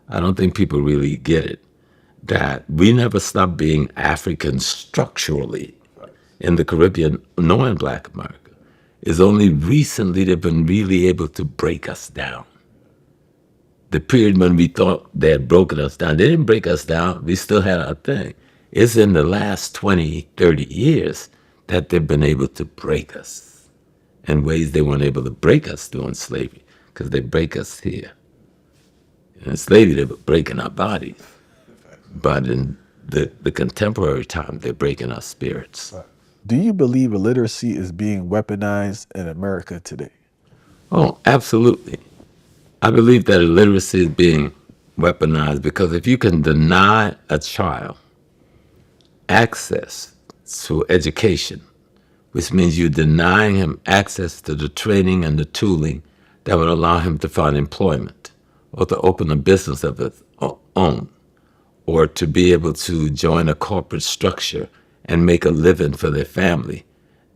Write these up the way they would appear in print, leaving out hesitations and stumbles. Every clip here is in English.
I don't think people really get it, that we never stopped being African structurally in the Caribbean, nor in Black America. It's only recently they've been really able to break us down. The period when we thought they had broken us down, they didn't break us down. We still had our thing. It's in the last 20, 30 years that they've been able to break us in ways they weren't able to break us during slavery, because they break us here. In slavery, they were breaking our bodies. But in the contemporary time, they're breaking our spirits. Do you believe illiteracy is being weaponized in America today? Oh, absolutely. I believe that illiteracy is being weaponized because if you can deny a child access to education, which means you're denying him access to the training and the tooling that would allow him to find employment or to open a business of his own, or to be able to join a corporate structure and make a living for their family,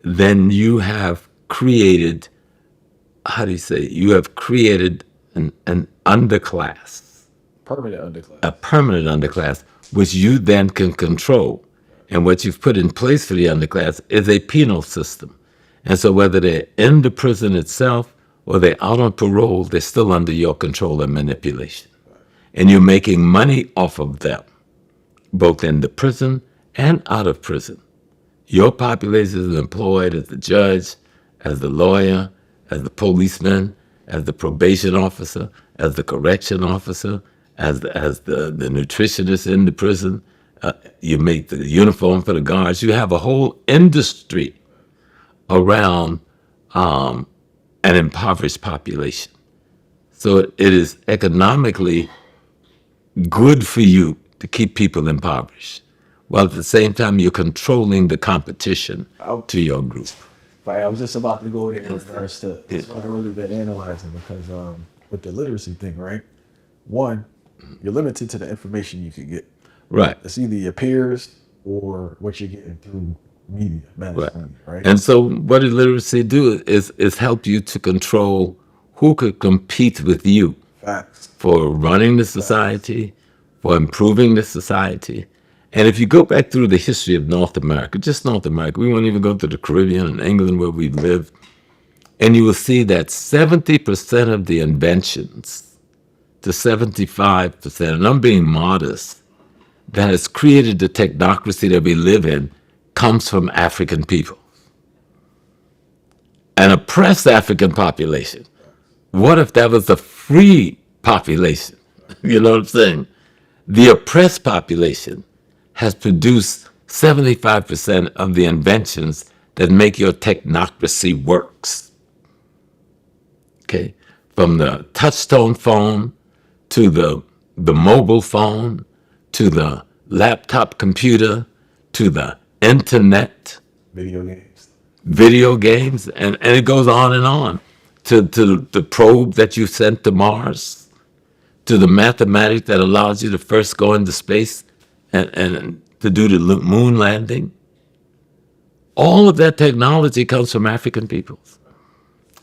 then you have created, how do you say, you have created an underclass, Permanent underclass. a permanent underclass, which you then can control. And what you've put in place for the underclass is a penal system. And so whether they're in the prison itself or they're out on parole, they're still under your control and manipulation. And you're making money off of them, both in the prison and out of prison. Your population is employed as the judge, as the lawyer, as the policeman, as the probation officer, as the correction officer, as the nutritionist in the prison. You make the uniform for the guards. You have a whole industry around an impoverished population. So it is economically good for you to keep people impoverished, while at the same time you're controlling the competition to your group. Right, I was just about to go there in regards to that's what I've really been analyzing because with the literacy thing, right? One, you're limited to the information you can get. Right. It's either your peers or what you're getting through media, mainstream, right? And so what illiteracy do is help you to control who could compete with you Facts. for running the society, for improving the society. And if you go back through the history of North America, just North America, we won't even go to the Caribbean and England where we've lived, and you will see that 70% of the inventions to 75%, and I'm being modest, that has created the technocracy that we live in comes from African people. An oppressed African population. What if that was a free population? You know what I'm saying? The oppressed population has produced 75% of the inventions that make your technocracy works. Okay? From the touch-tone phone to the mobile phone to the laptop computer to the internet, Video games. and it goes on, to the probe that you sent to Mars, to the mathematics that allows you to first go into space and to do the moon landing. All of that technology comes from African peoples.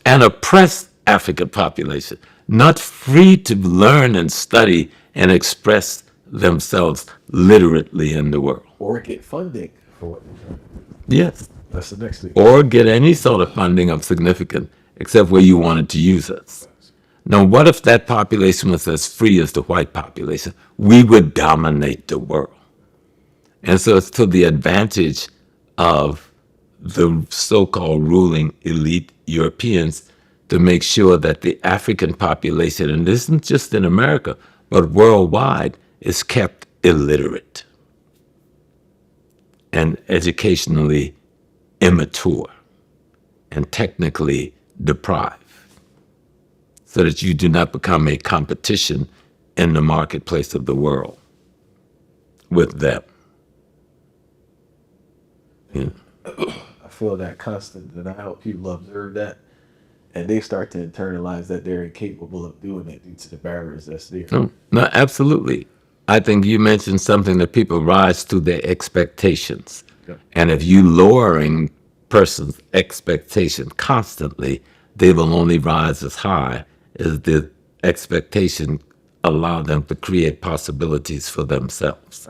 An oppressed African population, not free to learn and study and express themselves literately in the world. Or get funding for what they're doing. Yes. That's the next thing. Or get any sort of funding of significance, except where you wanted to use us. Now, what if that population was as free as the white population? We would dominate the world. And so it's to the advantage of the so-called ruling elite Europeans to make sure that the African population, and this isn't just in America, but worldwide, is kept illiterate and educationally immature and technically deprived, so that you do not become a competition in the marketplace of the world with them. Yeah. I feel that constant denial. People observe that, and they start to internalize that they're incapable of doing it due to the barriers that's there. No, absolutely. I think you mentioned something that people rise to their expectations. Yeah. And if you lowering person's expectation constantly, they will only rise as high as the expectation allow them to create possibilities for themselves.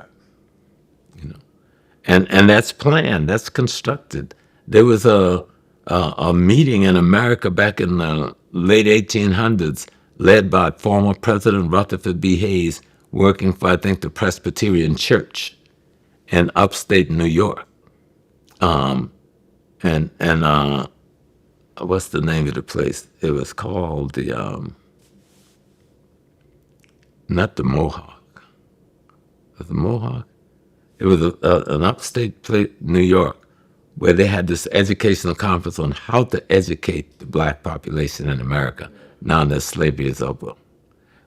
And that's planned, that's constructed. There was a meeting in America back in the late 1800s led by former President Rutherford B. Hayes, working for, I think, the Presbyterian Church in upstate New York. And what's the name of the place? It was called not the Mohawk. Was it Mohawk? It was an upstate place, New York, where they had this educational conference on how to educate the black population in America now that slavery is over.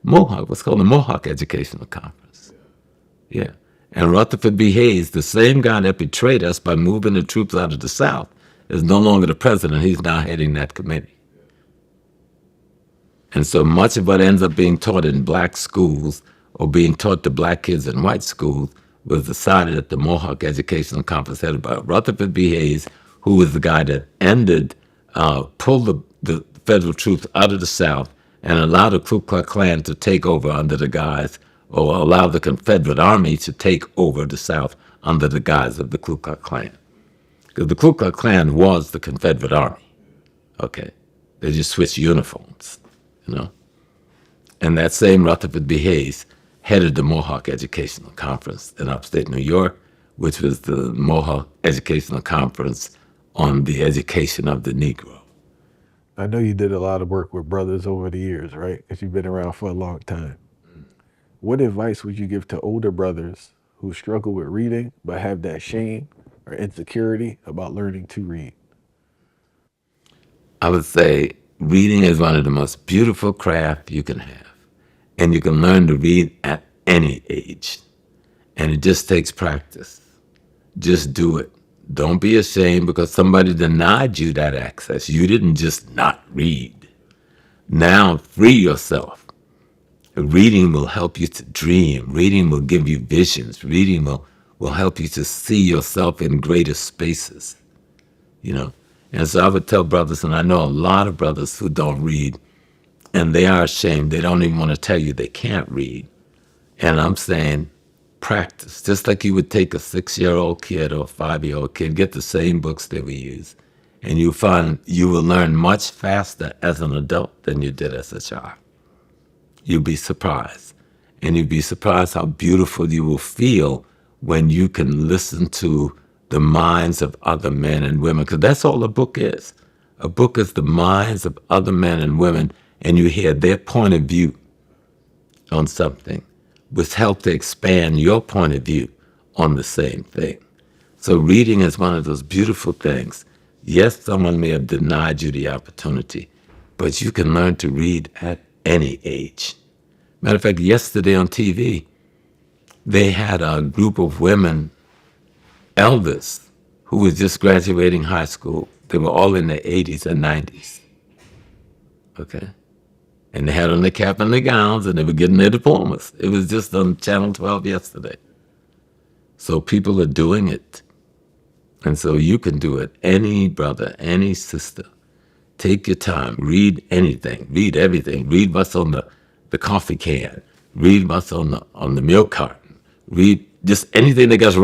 Mohawk was called the Mohawk Educational Conference. Yeah. And Rutherford B. Hayes, the same guy that betrayed us by moving the troops out of the South, is no longer the president. He's now heading that committee. And so much of what ends up being taught in black schools or being taught to black kids in white schools was decided at the Mohawk Educational Conference headed by Rutherford B. Hayes, who was the guy that pulled the federal troops out of the South and allowed the Ku Klux Klan to take over under the guise, or allow the Confederate Army to take over the South under the guise of the Ku Klux Klan. Because the Ku Klux Klan was the Confederate Army. Okay. They just switched uniforms, you know. And that same Rutherford B. Hayes headed the Mohawk Educational Conference in upstate New York, which was the Mohawk Educational Conference on the education of the Negro. I know you did a lot of work with brothers over the years, right? Because you've been around for a long time. What advice would you give to older brothers who struggle with reading but have that shame or insecurity about learning to read? I would say reading is one of the most beautiful crafts you can have. And you can learn to read at any age. And it just takes practice. Just do it. Don't be ashamed because somebody denied you that access. You didn't just not read. Now free yourself. Reading will help you to dream. Reading will give you visions. Reading will help you to see yourself in greater spaces, you know. And so I would tell brothers, and I know a lot of brothers who don't read, and they are ashamed. They don't even want to tell you they can't read. And I'm saying, practice. Just like you would take a 6-year-old kid or a 5-year-old kid, get the same books that we use, and you find you will learn much faster as an adult than you did as a child. You'll be surprised. And you'll be surprised how beautiful you will feel when you can listen to the minds of other men and women, because that's all a book is. A book is the minds of other men and women, and you hear their point of view on something, which helps to expand your point of view on the same thing. So reading is one of those beautiful things. Yes, someone may have denied you the opportunity, but you can learn to read at any age. Matter of fact, yesterday on TV, they had a group of women, elders, who was just graduating high school. They were all in their 80s and 90s. Okay? And they had on their cap and their gowns, and they were getting their diplomas. It was just on Channel 12 yesterday. So people are doing it. And so you can do it. Any brother, any sister. Take your time. Read anything. Read everything. Read what's on the coffee can. Read what's on the milk carton. Read just anything that gets